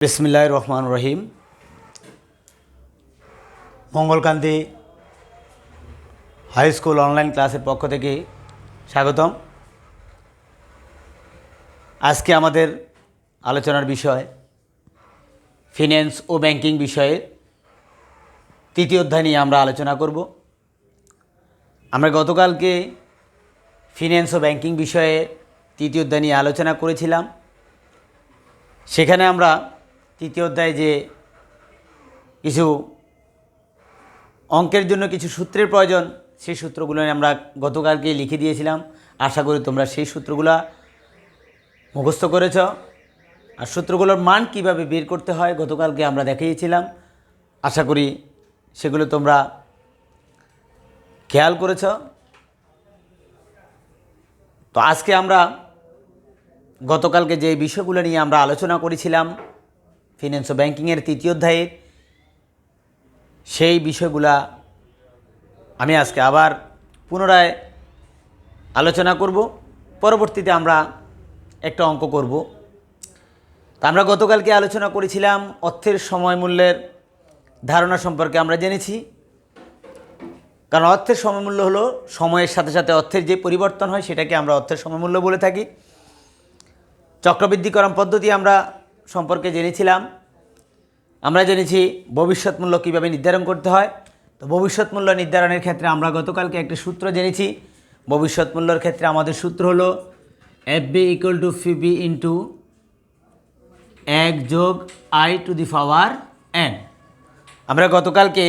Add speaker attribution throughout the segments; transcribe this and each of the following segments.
Speaker 1: বিসমিল্লাহির রহমানির রহিম। মঙ্গলকান্তি high school online ক্লাসের পক্ষ থেকে স্বাগতম। আজকে আমাদের আলোচনার বিষয় ফিন্যান্স ও ব্যাংকিং বিষয়ে তৃতীয় অধ্যায় নিয়ে আমরা আলোচনা করব। আমরা গতকালকে ফিন্যান্স ও ব্যাংকিং বিষয়ে তৃতীয় অধ্যায় নিয়ে আলোচনা করেছিলাম। সেখানে আমরা তৃতীয় অধ্যায়ে যে কিছু অঙ্কের জন্য কিছু সূত্রের প্রয়োজন, সেই সূত্রগুলো আমরা গতকালকে লিখে দিয়েছিলাম। আশা করি তোমরা সেই সূত্রগুলো মুখস্থ করেছ। আর সূত্রগুলোর মান কিভাবে বের করতে হয় গতকালকে আমরা দেখিয়েছিলাম। আশা করি সেগুলো তোমরা খেয়াল করেছ। তো আজকে আমরা গতকালকে যে বিষয়গুলো নিয়ে আমরা আলোচনা করেছিলাম ফিন্যান্স ও ব্যাংকিংয়ের তৃতীয় অধ্যায়ের, সেই বিষয়গুলা আমি আজকে আবার পুনরায় আলোচনা করব। পরবর্তীতে আমরা একটা অঙ্ক করব। তা আমরা গতকালকে আলোচনা করেছিলাম অর্থের সময় মূল্যের ধারণা সম্পর্কে আমরা জেনেছি। কারণ অর্থের সময়মূল্য হলো সময়ের সাথে সাথে অর্থের যে পরিবর্তন হয় সেটাকে আমরা অর্থের সময়মূল্য বলে থাকি। চক্রবৃদ্ধিকরণ পদ্ধতি আমরা সম্পর্কে জেনেছিলাম। আমরা জেনেছি ভবিষ্যৎ মূল্য কীভাবে নির্ধারণ করতে হয়। তো ভবিষ্যৎ মূল্য নির্ধারণের ক্ষেত্রে আমরা গতকালকে একটা সূত্র জেনেছি। ভবিষ্যৎ মূল্যের ক্ষেত্রে আমাদের সূত্র হলো FB = FB ইন্টু 1 + I⁴n। আমরা গতকালকে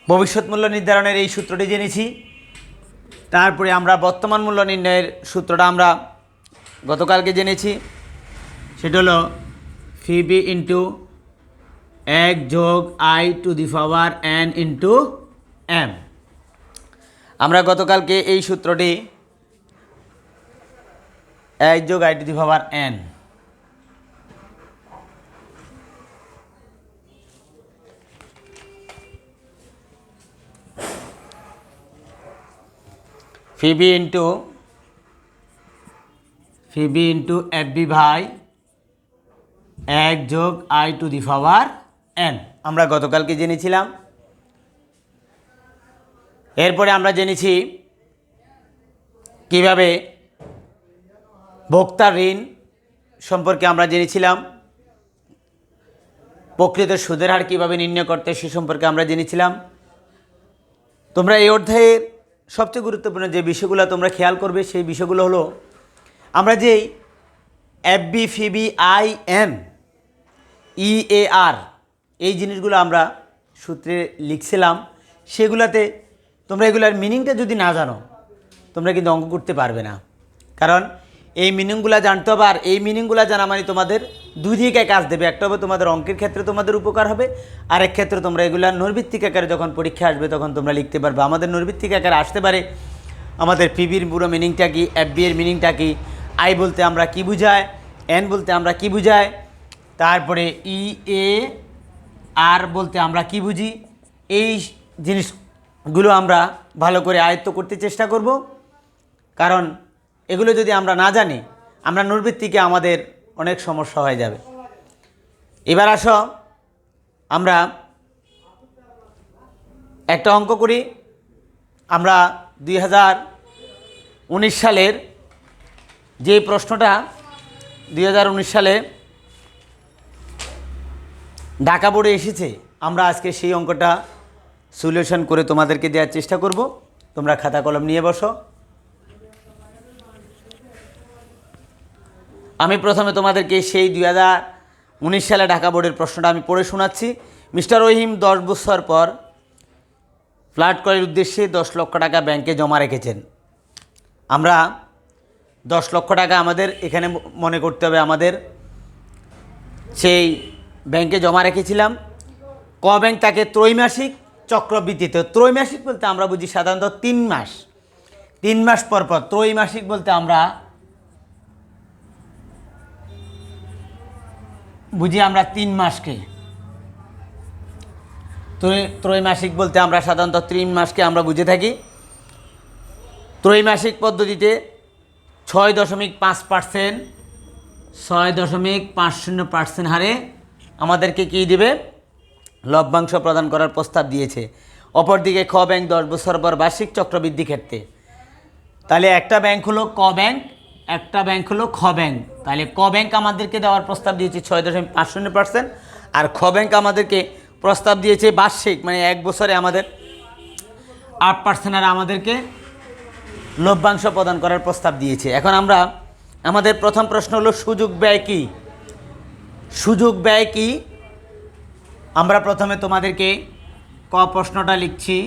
Speaker 1: ভবিষ্যৎ মূল্য নির্ধারণের এই সূত্রটি জেনেছি। তারপরে আমরা বর্তমান মূল্য নির্ণয়ের সূত্রটা আমরা গতকালকে জেনেছি। সেটা হলো FB into 1 + I⁴n into m। আমরা গতকালকে এই সূত্রটি 1 + I⁴n FB into FB/1 + I⁴n আমরা গতকালকে জেনেছিলাম। এরপরে আমরা জেনেছি কিভাবে ভোক্তার ঋণ সম্পর্কে আমরা জেনেছিলাম। প্রকৃত সুদের হার কীভাবে নির্ণয় করতে সে সম্পর্কে আমরা জেনেছিলাম। তোমরা এই অধ্যায়ের সবচেয়ে গুরুত্বপূর্ণ যে বিষয়গুলো তোমরা খেয়াল করবে সেই বিষয়গুলো হলো আমরা যেই FB, FB, IN, EAR এই জিনিসগুলো আমরা সূত্রে লিখছিলাম। সেগুলাতে তোমরা এগুলার মিনিংটা যদি না জানো তোমরা কিন্তু অঙ্ক করতে পারবে না। কারণ এই মিনিংগুলো জানতে হবে। আর এই মিনিংগুলো জানা মানে তোমাদের দুই দিকে কাজ দেবে। একটা হবে তোমাদের অঙ্কের ক্ষেত্রে তোমাদের উপকার হবে, আরেক ক্ষেত্রে তোমরা এগুলা নৈর্ভিত্তিক আকারে যখন পরীক্ষা আসবে তখন তোমরা লিখতে পারবে। আমাদের নৈর্ভিত্তিক আকারে আসতে পারে আমাদের পিবির পুরো মিনিংটা কি, FB এর মিনিংটা কি, I বলতে আমরা কি বুঝাই, N বলতে আমরা কি বুঝাই, তারপরে EAR বলতে আমরা কি বুঝি। এই জিনিসগুলো আমরা ভালো করে আয়ত্ত করতে চেষ্টা করব। কারণ এগুলো যদি আমরা না জানি আমরা নৈর্ভিত্তিকে আমাদের অনেক সমস্যা হয়ে যাবে। এবার আসো আমরা একটা অঙ্ক করি। আমরা 2019 সালের যে প্রশ্নটা 2019 সালে ঢাকা বোর্ডে এসেছে, আমরা আজকে সেই অঙ্কটা সলিউশন করে তোমাদেরকে দেওয়ার চেষ্টা করব। তোমরা খাতা কলম নিয়ে বসো। আমি প্রথমে তোমাদেরকে সেই 2019 সালে ঢাকা বোর্ডের প্রশ্নটা আমি পড়ে শোনাচ্ছি। মিস্টার রহিম 10 বছর পর ফ্ল্যাট ক্রয়ের উদ্দেশ্যে 10 লক্ষ টাকা ব্যাংকে জমা রেখেছেন। আমরা 10 লক্ষ টাকা আমাদের এখানে মনে করতে হবে আমাদের সেই ব্যাংকে জমা রেখেছিলাম। ক ব্যাংক তাকে ত্রৈমাসিক চক্রবৃদ্ধিতে, ত্রৈমাসিক বলতে আমরা বুঝি সাধারণত 3 মাস, 3 মাস পর পর। ত্রৈমাসিক বলতে আমরা বুঝি আমরা 3 মাসকে, ত্রৈমাসিক বলতে আমরা সাধারণত 3 মাসকে আমরা বুঝে থাকি। ত্রৈমাসিক পদ্ধতিতে 6.5% 6.50% হারে আমাদেরকে কী দিবে, লভ্যাংশ প্রদান করার প্রস্তাব দিয়েছে। অপরদিকে খ ব্যাংক 10 বছর পর বার্ষিক চক্রবৃদ্ধি ক্ষেত্রে, তাহলে একটা ব্যাংক হলো ক ব্যাংক, একটা ব্যাংক হলো খ ব্যাংক। তাহলে ক ব্যাংক আমাদেরকে দেওয়ার প্রস্তাব দিয়েছে 6.50%, আর খ ব্যাংক আমাদেরকে প্রস্তাব দিয়েছে বার্ষিক, মানে 1 বছরে আমাদের 8% আর আমাদেরকে লভ্যাংশ প্রদান করার প্রস্তাব দিয়েছে। এখন আমরা আমাদের প্রথম প্রশ্ন হলো সুযোগ ব্যয় কী। সুযোগ ব্যয় কী, আমরা প্রথমে তোমাদেরকে ক প্রশ্নটা লিখছি।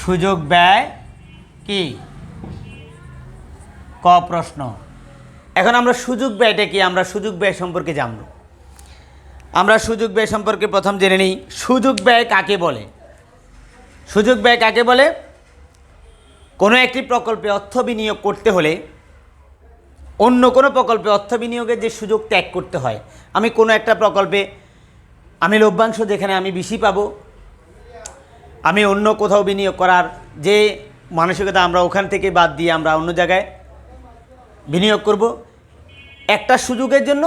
Speaker 1: সুযোগ ব্যয় কি, ক প্রশ্ন। এখন আমরা সুযোগ ব্যয়টা কি, আমরা সুযোগ ব্যয় সম্পর্কে জানব। আমরা সুযোগ ব্যয় সম্পর্কে প্রথম জেনে নিই, সুযোগ ব্যয় কাকে বলে। সুযোগ ব্যয় কাকে বলে? কোনো একটি প্রকল্পে অর্থ বিনিয়োগ করতে হলে অন্য কোনো প্রকল্পে অর্থ বিনিয়োগের যে সুযোগ ত্যাগ করতে হয়। আমি কোনো একটা প্রকল্পে আমি লভ্যাংশ যেখানে আমি বেশি পাবো, আমি অন্য কোথাও বিনিয়োগ করার যে মানসিকতা, আমরা ওখান থেকে বাদ দিয়ে আমরা অন্য জায়গায় বিনিয়োগ করব। একটা সুযোগের জন্য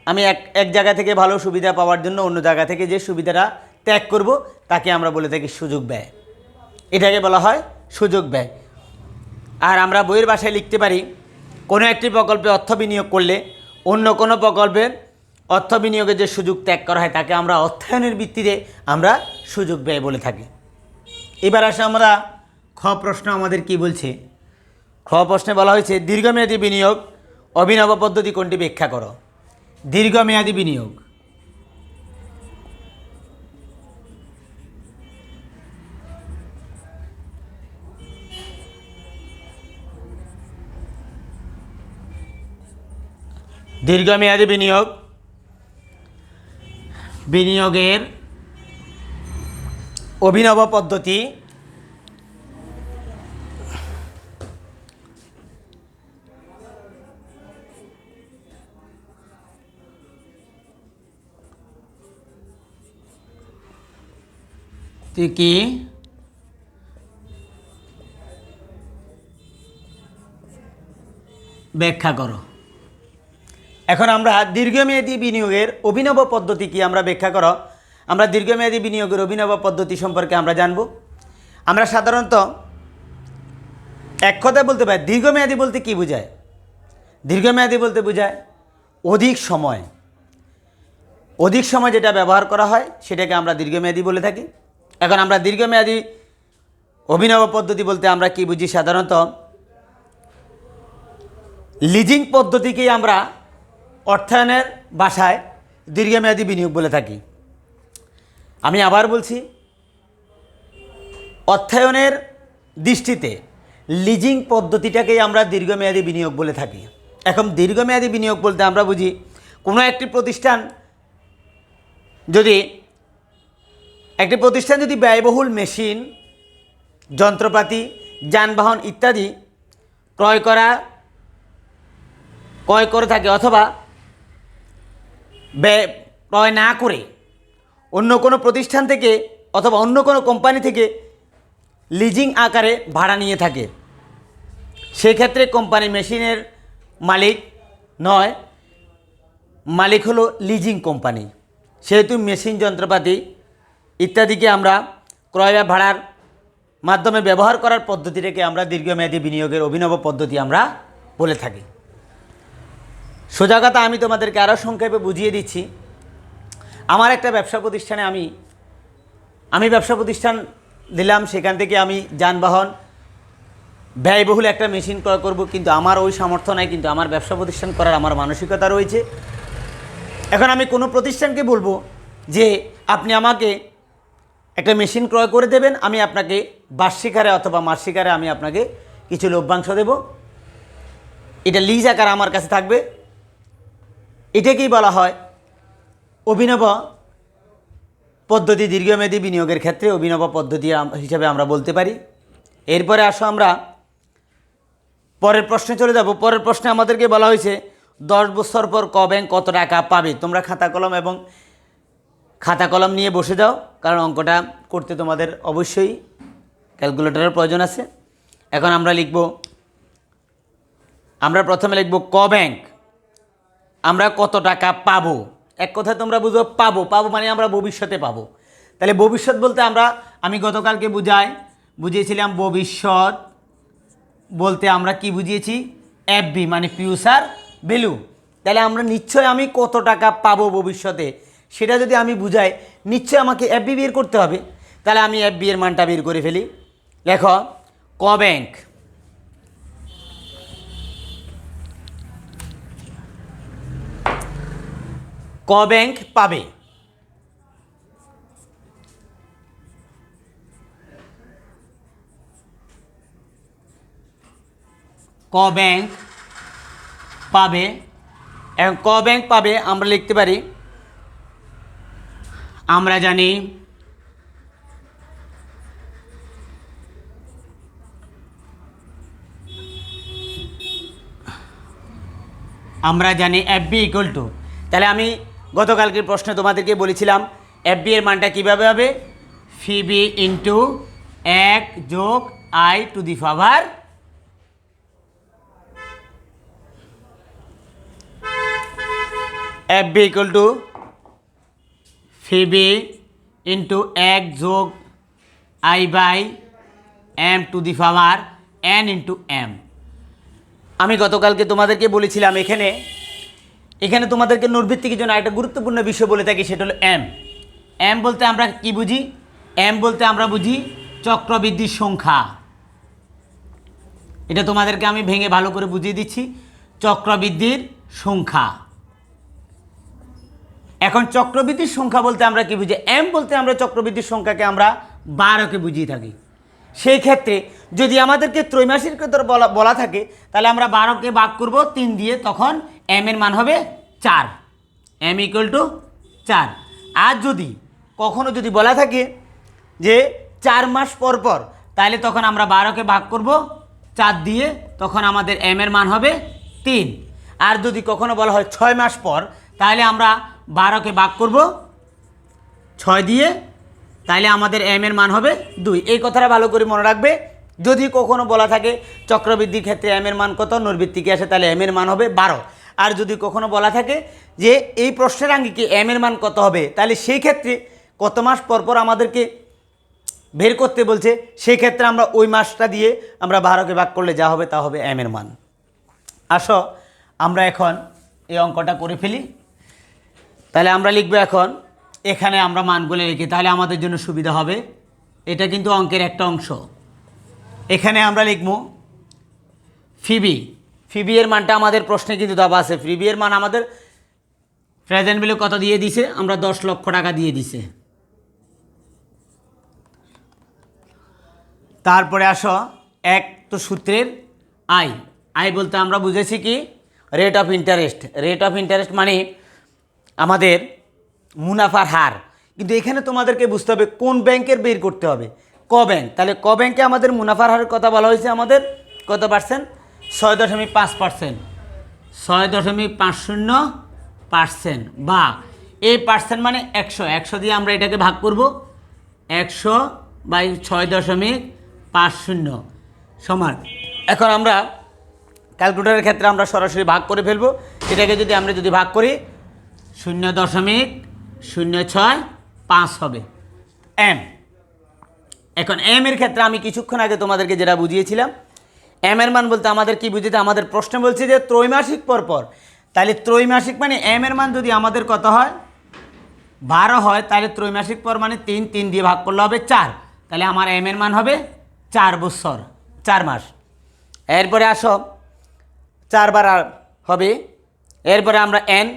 Speaker 1: আমি এক জায়গা থেকে ভালো সুবিধা পাওয়ার জন্য অন্য জায়গা থেকে যে সুবিধাটা ত্যাগ করব, তাকে আমরা বলে থাকি সুযোগ ব্যয়। এটাকে বলা হয় সুযোগ ব্যয়। আর আমরা বইয়ের ভাষায় লিখতে পারি, কোনো একটি প্রকল্পে অর্থ বিনিয়োগ করলে অন্য কোনো প্রকল্পের অর্থ বিনিয়োগের যে সুযোগ ত্যাগ করা হয় তাকে আমরা অর্থায়নের ভিত্তিতে আমরা সুযোগ ব্যয় বলে থাকি। এবার আসে আমরা খ প্রশ্ন আমাদের কি বলছে। খ প্রশ্নে বলা হয়েছে দীর্ঘমেয়াদী বিনিয়োগ অভিনব পদ্ধতি কোনটি ব্যাখ্যা করো। দীর্ঘমেয়াদী বিনিয়োগ, দীর্ঘমেয়াদী বিনিয়োগ, বিনিয়োগের অভিনব পদ্ধতি কি ব্যাখ্যা করো। এখন আমরা দীর্ঘমেয়াদী বিনিয়োগের অভিনব পদ্ধতি কি আমরা ব্যাখ্যা করো। আমরা দীর্ঘমেয়াদী বিনিয়োগের অভিনব পদ্ধতি সম্পর্কে আমরা জানব। আমরা সাধারণত এক কথায় বলতে পারি দীর্ঘমেয়াদী বলতে কি বোঝায়। দীর্ঘমেয়াদী বলতে বোঝায় অধিক সময়, অধিক সময় যেটা ব্যবহার করা হয় সেটাকে আমরা দীর্ঘমেয়াদী বলে থাকি। এখন আমরা দীর্ঘমেয়াদী অভিনব পদ্ধতি বলতে আমরা কি বুঝি, সাধারণত লিজিং পদ্ধতিকেই আমরা অর্থায়নের ভাষায় দীর্ঘমেয়াদী বিনিয়োগ বলে থাকি। আমি আবার বলছি, অর্থায়নের দৃষ্টিতে লিজিং পদ্ধতিটাকেই আমরা দীর্ঘমেয়াদী বিনিয়োগ বলে থাকি। এখন দীর্ঘমেয়াদী বিনিয়োগ বলতে আমরা বুঝি কোনো একটি প্রতিষ্ঠান যদি ব্যয়বহুল মেশিন, যন্ত্রপাতি, যানবাহন ইত্যাদি ক্রয় করে থাকে অথবা ক্রয় না করে অন্য কোনো প্রতিষ্ঠান থেকে অথবা অন্য কোনো কোম্পানি থেকে লিজিং আকারে ভাড়া নিয়ে থাকে, সেক্ষেত্রে কোম্পানি মেশিনের মালিক নয়, মালিক হলো লিজিং কোম্পানি। সেহেতু মেশিন, যন্ত্রপাতি ইত্যাদিকে আমরা ক্রয় বা ভাড়ার মাধ্যমে ব্যবহার করার পদ্ধতিটাকে আমরা দীর্ঘমেয়াদী বিনিয়োগের অভিনব পদ্ধতি আমরা বলে থাকি। সোজা কথা আমি তোমাদেরকে আরও সংক্ষেপে বুঝিয়ে দিচ্ছি। আমার একটা ব্যবসা প্রতিষ্ঠানে আমি ব্যবসা প্রতিষ্ঠান দিলাম, সেখান থেকে আমি যানবাহন ব্যয়বহুল একটা মেশিন ক্রয় করব, কিন্তু আমার ওই সামর্থ্য নাই, কিন্তু আমার ব্যবসা প্রতিষ্ঠান করার আমার মানসিকতা রয়েছে। এখন আমি কোনো প্রতিষ্ঠানকে বলবো যে আপনি আমাকে একটা মেশিন ক্রয় করে দেবেন, আমি আপনাকে বার্ষিক হারে অথবা মাসিক হারে আমি আপনাকে কিছু লভ্যাংশ দেব, এটা লিজ আকার আমার কাছে থাকবে। এটাকেই বলা হয় অভিনব পদ্ধতি। দীর্ঘমেয়াদী বিনিয়োগের ক্ষেত্রে অভিনব পদ্ধতি হিসেবে আমরা বলতে পারি। এরপরে আসো আমরা পরের প্রশ্নে চলে যাব। পরের প্রশ্নে আমাদেরকে বলা হয়েছে 10 বছর পর ক ব্যাংক কত টাকা পাবে। তোমরা খাতা কলম নিয়ে বসে যাও, কারণ অঙ্কটা করতে তোমাদের অবশ্যই ক্যালকুলেটরের প্রয়োজন আছে। এখন আমরা লিখব আমরা প্রথমে লিখব ক ব্যাংক, আমরা কত টাকা পাবো। এক কথা তোমরা বুঝো, পাবো, পাবো মানে আমরা ভবিষ্যতে পাবো। তাহলে ভবিষ্যৎ বলতে আমি গতকালকে বুঝিয়েছিলাম ভবিষ্যৎ বলতে আমরা কি বুঝিয়েছি, এফবি মানে ফিউচার ভ্যালু। তাহলে আমরা নিশ্চয় আমি কত টাকা পাবো ভবিষ্যতে সেটা যদি আমি বুঝাই, নিশ্চয় আমাকে এফবি বের করতে হবে। তাহলে আমি এফবি এর মানটা বের করে ফেলি। লেখো ক ব্যাংক, ক ব্যাংক পাবে, ক ব্যাংক পাবে। এবং ক ব্যাংক পাবে আমরা লিখতে পারি, আমরা জানি এফবি ইকুয়াল টু, তাহলে আমি গতকালকের প্রশ্নে তোমাদেরকে বলেছিলাম এফবি এর মানটা কীভাবে হবে, ফিবি ইন্টু 1 যোগ i to the power FB equal to ফিবি ইন্টু 1 যোগ i by M to the power N into M. আমি গতকালকে তোমাদেরকে বলেছিলাম এখানে তোমাদেরকে নৈর্ভিত্তিকের জন্য একটা গুরুত্বপূর্ণ বিষয় বলে থাকি, সেটা হলো এম। এম বলতে আমরা কি বুঝি, এম বলতে আমরা বুঝি চক্রবৃদ্ধির সংখ্যা। এটা তোমাদেরকে আমি ভেঙে ভালো করে বুঝিয়ে দিচ্ছি, চক্রবৃদ্ধির সংখ্যা। এখন চক্রবৃদ্ধির সংখ্যা বলতে আমরা কি বুঝি, এম বলতে আমরা চক্রবৃদ্ধির সংখ্যাকে আমরা 12কে বুঝিয়ে থাকি। সেই ক্ষেত্রে যদি আমাদেরকে ত্রৈমাসিক বলা থাকে তাহলে আমরা 12কে ভাগ করব 3 দিয়ে, তখন এম এর মান হবে 4, এম ইকুয়াল টু 4। আর যদি কখনো যদি বলা থাকে যে 4 মাস পর পর, তাহলে তখন আমরা 12কে ভাগ করব 4 দিয়ে, তখন আমাদের এম এর মান হবে 3। আর যদি কখনো বলা হয় 6 মাস পর, তাহলে আমরা 12কে ভাগ করব 6 দিয়ে, তাহলে আমাদের এম এর মান হবে 2। এই কথাটা ভালো করে মনে রাখবে। যদি কখনো বলা থাকে চক্রবৃদ্ধির ক্ষেত্রে এম এর মান কত, নৈর্ভিত্তিকে আসে, তাহলে এম এর মান হবে 12। আর যদি কখনো বলা থাকে যে এই প্রশ্নের আঙ্গিকে এম এর মান কত হবে, তাহলে সেই ক্ষেত্রে কত মাস পর পর আমাদেরকে বের করতে বলছে, সেই ক্ষেত্রে আমরা ওই মাসটা দিয়ে আমরা 12কে ভাগ করলে যা হবে তা হবে এম এর মান। আসো আমরা এখন এই অঙ্কটা করে ফেলি। তাহলে আমরা লিখবো এখন, এখানে আমরা মানগুলো লিখি, তাহলে আমাদের জন্য সুবিধা হবে। এটা কিন্তু অঙ্কের একটা অংশ। এখানে আমরা লিখব ফিবি, ফিবি এর মানটা আমাদের প্রশ্নে কিন্তু দেওয়া আছে। ফিবি এর মান আমাদের প্রেজেন্ট ভ্যালু কত দিয়ে দিছে, আমরা 10 লক্ষ টাকা দিয়ে দিছে। তারপরে আসো এক তো সূত্রের আই, আই বলতে আমরা বুঝেছি কি, rate of interest. Rate of interest মানে আমাদের মুনাফার হার। কিন্তু এখানে তোমাদেরকে বুঝতে হবে কোন ব্যাংকের বের করতে হবে, ক ব্যাংক। তাহলে ক ব্যাংকে আমাদের মুনাফার হারের কথা বলা হয়েছে আমাদের কত পার্সেন্ট, 6.5%, 6.50%, বা এই পার্সেন্ট মানে 100 দিয়ে আমরা এটাকে ভাগ করব, 100/6.50 সমান। এখন আমরা ক্যালকুলেটরের ক্ষেত্রে আমরা সরাসরি ভাগ করে ফেলবো। এটাকে যদি আমরা ভাগ করি 0.065 হবে এম। এখন এম এর ক্ষেত্রে আমি কিছুক্ষণ আগে তোমাদেরকে যেটা বুঝিয়েছিলাম, এম এর মান বলতে আমাদের কি বুঝিতে, আমাদের প্রশ্ন বলছে যে ত্রৈমাসিক পর পর। তাহলে ত্রৈমাসিক মানে এম এর মান যদি আমাদের কত হয়, 12 হয়, তাহলে ত্রৈমাসিক পর মানে 3 দিয়ে ভাগ করলে হবে 4। তাহলে আমার এম এর মান হবে 4 বছর, 4 মাস। এরপরে আসো 4 বার হবে। এরপরে আমরা এন,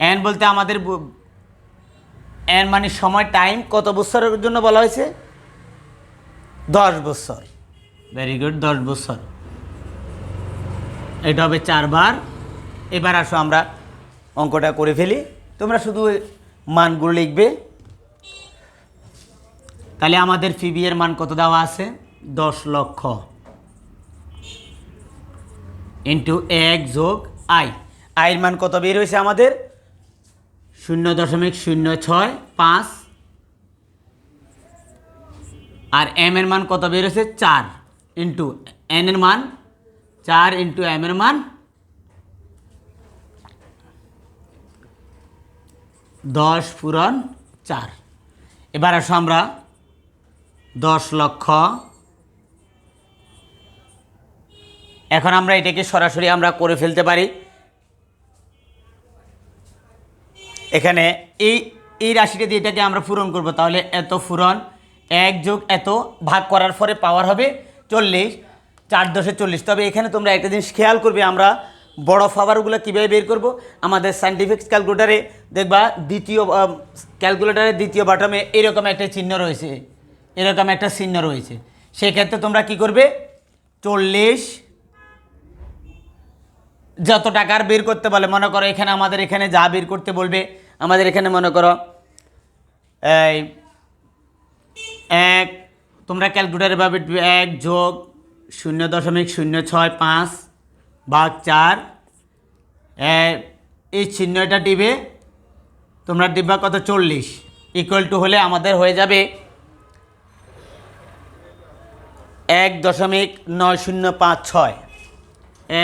Speaker 1: এন বলতে আমাদের এন মানে সময়, টাইম, কত বছরের জন্য বলা হয়েছে, 10 বছর। ভেরি গুড, 10 বছর। এটা হবে 4 বার। এবার আসো আমরা অঙ্কটা করে ফেলি, তোমরা শুধু মানগুলো লিখবে। তাহলে আমাদের ফিবি এর মান কত দেওয়া আছে, 10 লক্ষ ইন্টু 1 যোগ আই। আয়ের মান কত বের হয়েছে আমাদের, 0.065। আর এম এর মান কত বের হয়েছে, 4, ইন্টু এন এর মান 4 ইন্টু m এর মান 10 পূরণ 4। এবার আসো আমরা 10 লক্ষ, এখন আমরা এটাকে সরাসরি আমরা করে ফেলতে পারি। এখানে এই রাশিটা দিয়ে এটাকে আমরা পূরণ করব, তাহলে এত পূরণ 1 যোগ এত ভাগ করার পরে পাওয়ার হবে 40, 4 10 40। তবে এখানে তোমরা একটা জিনিস খেয়াল করবে, আমরা বড় পাওয়ারগুলো কীভাবে বের করব। আমাদের সায়েন্টিফিক ক্যালকুলেটারে দেখবা ক্যালকুলেটারের দ্বিতীয় বাটমে এরকম একটা চিহ্ন রয়েছে, এরকম একটা চিহ্ন রয়েছে। সেক্ষেত্রে তোমরা কি করবে, 40 যত টাকার বের করতে বলে, মনে করো এখানে আমাদের এখানে যা বের করতে বলবে, আমাদের এখানে মনে করো এই 1, তোমরা ক্যালকুলেটারে পাবে 1 যোগ 0.065 ভাগ 4, এই চিহ্নটা দিবে, তোমরা দিবা কত 40 ইকুয়াল টু হলে আমাদের হয়ে যাবে 1.9056,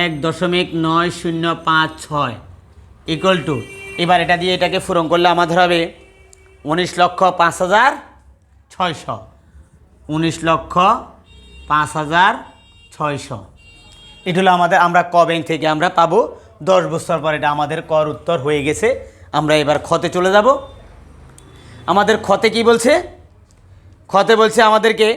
Speaker 1: 1.9056 ইকুয়াল টু, এবার এটা দিয়ে এটাকে পূরণ করলে আমাদের হবে 19,05,600, 19,05,600। এটা হলো আমাদের, আমরা ক ব্যাংক থেকে আমরা পাবো 10 বছর পর। এটা আমাদের কর উত্তর হয়ে গেছে। আমরা এবার খতে চলে যাব। আমাদের খতে কি বলছে, খতে বলছে আমাদেরকে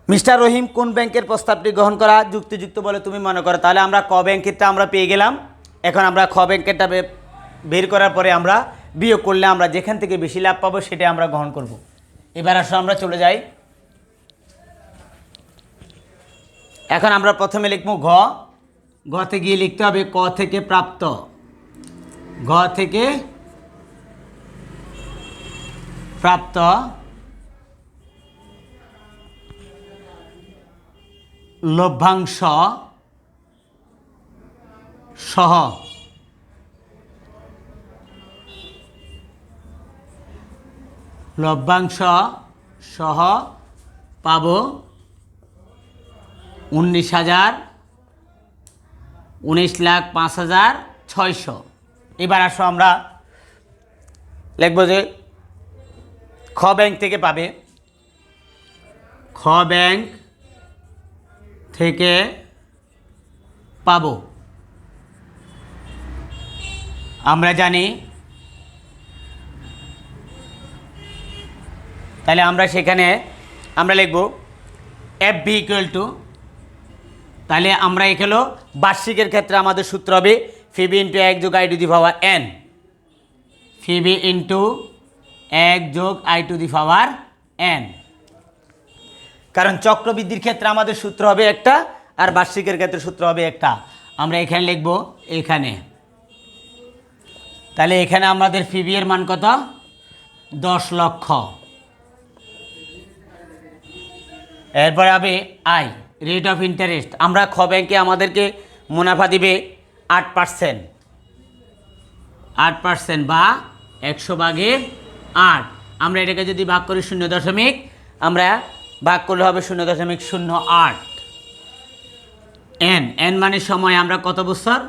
Speaker 1: মিস্টার রহিম কোন ব্যাংকের প্রস্তাবটি গ্রহণ করা যুক্তিযুক্ত বলে তুমি মনে করো। তাহলে আমরা ক ব্যাংকেরটা আমরা পেয়ে গেলাম। এখন আমরা খ ব্যাংকেরটা বের করার পরে আমরা বিয়োগ করলে আমরা যেখান থেকে বেশি লাভ পাবো সেটা আমরা গ্রহণ করব। এবার আসো আমরা চলে যাই। এখন আমরা প্রথমে লিখব ঘ, ঘতে গিয়ে লিখতে হবে ক থেকে প্রাপ্ত, ঘ থেকে প্রাপ্ত লভ্যাংশ সহ লভ্যাংশ সহ পাব 19,05,600। এবার আসো আমরা লিখব যে খ ব্যাংক থেকে পাবে, খ ব্যাংক থেকে পাব, আমরা জানি, তাহলে আমরা সেখানে আমরা লিখব এফ বি ইকুয়াল টু, তাহলে আমরা এখানে বার্ষিকের ক্ষেত্রে আমাদের সূত্র হবে ফিবি ইন্টু 1 যোগ i to the power N, Phoebe into 1 যোগ i to the power N. কারণ চক্রবৃদ্ধির ক্ষেত্রে আমাদের সূত্র হবে একটা, আর বার্ষিকের ক্ষেত্রে সূত্র হবে একটা। আমরা এখানে লিখব এখানে, তাহলে এখানে আমাদের ফিবি এর মান কত 10 লক্ষ। এরপরে হবে আই, রেট অফ ইন্টারেস্ট। আমরা খ ব্যাংকে আমাদেরকে মুনাফা দিবে 8%, 8% বা 100/8। আমরা এটাকে যদি ভাগ করি 0 আমরা ভাগ করলে হবে 0.08। এন, এন মানে সময়, আমরা কত বছর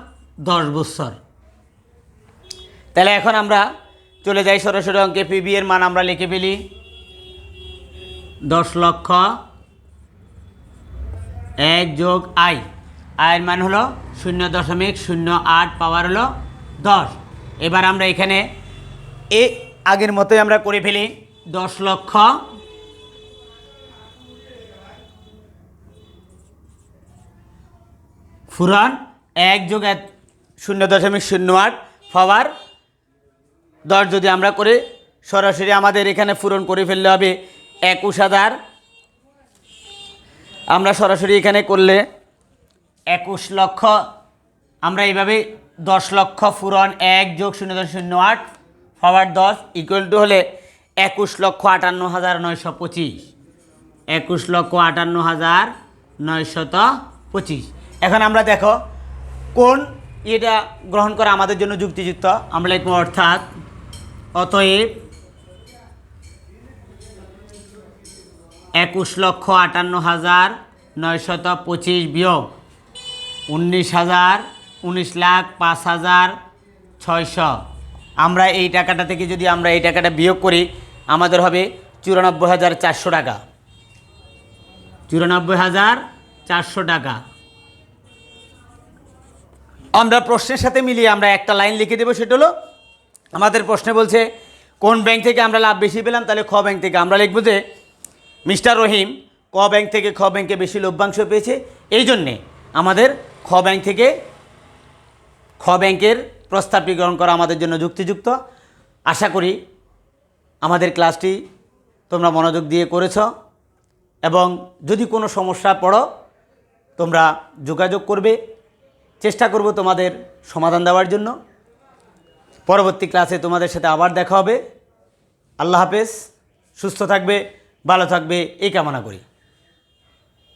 Speaker 1: 10 বছর। তাহলে এখন আমরা চলে যাই সরাসরি অঙ্কে। পিবি এর মান আমরা লিখে ফেলি 10 লক্ষ 1 যোগ আই, আয়ের মান হলো 0.08, পাওয়ার হলো 10। এবার আমরা এখানে আগের মতোই আমরা করে ফেলি 10 লক্ষ ফুরান 1 যোগ 0.08 পাওয়ার 10 যদি আমরা করে সরাসরি আমাদের এখানে পূরণ করে ফেললে হবে 21,000। আমরা সরাসরি এখানে করলে 21 লক্ষ, আমরা এইভাবে 10 লক্ষ ফুরন 1 যোগ 0.08 পাওয়ার 10 ইকুয়াল টু হলে 21,58,925, 21,58,925। এখন আমরা দেখো কোন এটা গ্রহণ করা আমাদের জন্য যুক্তিযুক্ত। আমরা লিখব অর্থাৎ অতএব 21,58,925 925 বিয়োগ 19,05,600। আমরা এই টাকাটা থেকে যদি আমরা এই টাকাটা বিয়োগ করি আমাদের হবে 94,400 টাকা। 94,400 টাকা। আমরা প্রশ্নের সাথে মিলিয়ে আমরা একটা লাইন লিখে দেবো, সেটা হলো আমাদের প্রশ্নে বলছে কোন ব্যাংক থেকে আমরা লাভ বেশি পেলাম, তাহলে খ ব্যাংক থেকে। আমরা লিখব যে মিস্টার রহিম ক ব্যাংক থেকে খ ব্যাংকে বেশি লভ্যাংশ পেয়েছে, এই জন্যে আমাদের খ ব্যাংক থেকে খ ব্যাংকের প্রস্তাবটি গ্রহণ করা আমাদের জন্য যুক্তিযুক্ত। আশা করি আমাদের ক্লাসটি তোমরা মনোযোগ দিয়ে করেছ এবং যদি কোনো সমস্যা পড়ো তোমরা যোগাযোগ করবে, চেষ্টা করব তোমাদের সমাধান দেওয়ার জন্য। পরবর্তী ক্লাসে তোমাদের সাথে আবার দেখা হবে। আল্লাহ হাফেজ, সুস্থ থাকবে, ভালো থাকবে এই কামনা করি।